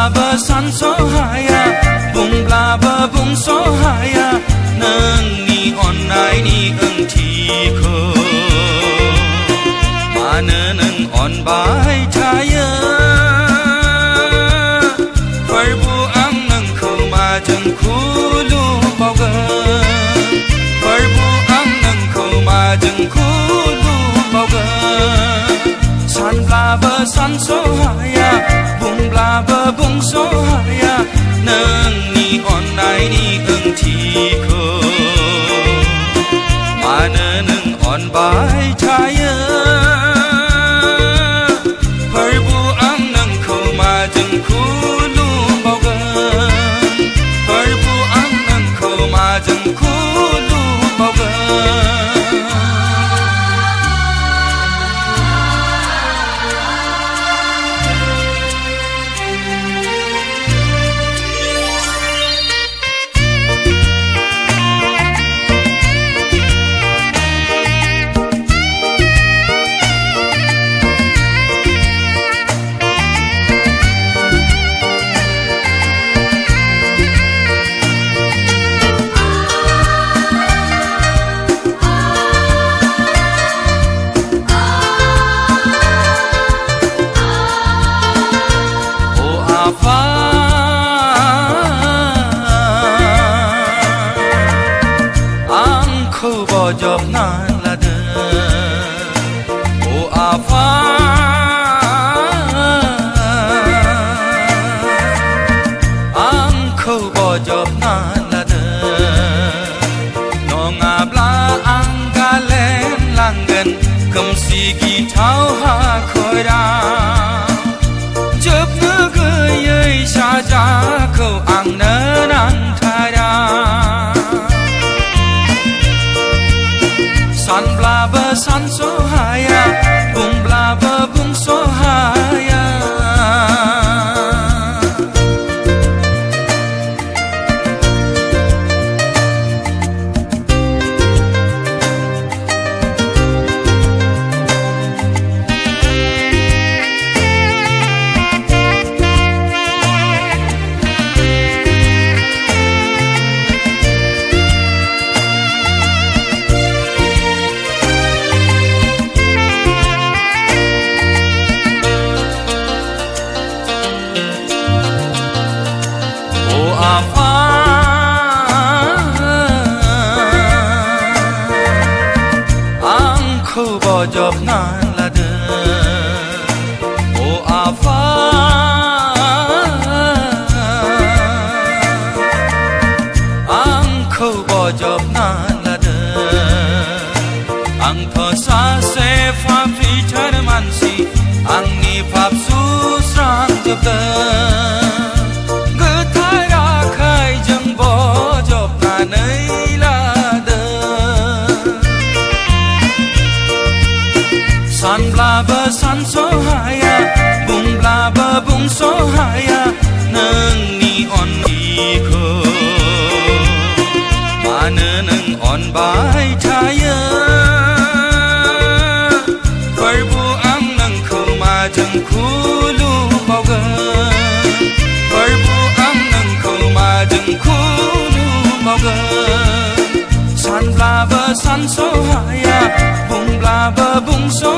Sanblabw Sanso Haya Bunglabw Bungso Haya Nोंनि अननायनि ओंथिखौ मानो नों अनबाय थायो प्रभु आं नोंखौ माजों खुलुमबावगोन प्रभु आं नोंखौ माजों खुलुमबावगोन Sanblabw Sanso Haya Bunglabw Bungso Haya नोंनि अननायनि ओंथिखौ मानो नों अनबाय थायो प्रभु आं नोंखौ माजों खुलुमबावगोन प्रभु आं नोंखौ माजों खुलुमबावगोन बजबनानै लादों ओ आफा आंखौ बजबनानै लादों नङाब्ला आं गालेनलांगोन खोमसि गिथाव हाखराव जोबनो गैयै साजाखौ आंनो नांथारा Sanblabw Sanso Haya Bunglabw Bungso Haya बजबनानै लादों ओ आफा आंखौ बजबनानै लादों आंथ' सासे पापिथार मानसि आंनि पाप सुस्रांजोबदों गोथार आखाइजों बजबनानै Sanblabw Sanso Haya Bunglabw Bungso Haya नोंनि अननायखौ मानो नों अनबाय थायो प्रभु आं नोंखौ माजों खुलुमबावगोन प्रभु आं नोंखौ माजों खुलुमबावगोन Sanblabw Sanso Haya Bunglabw Bungso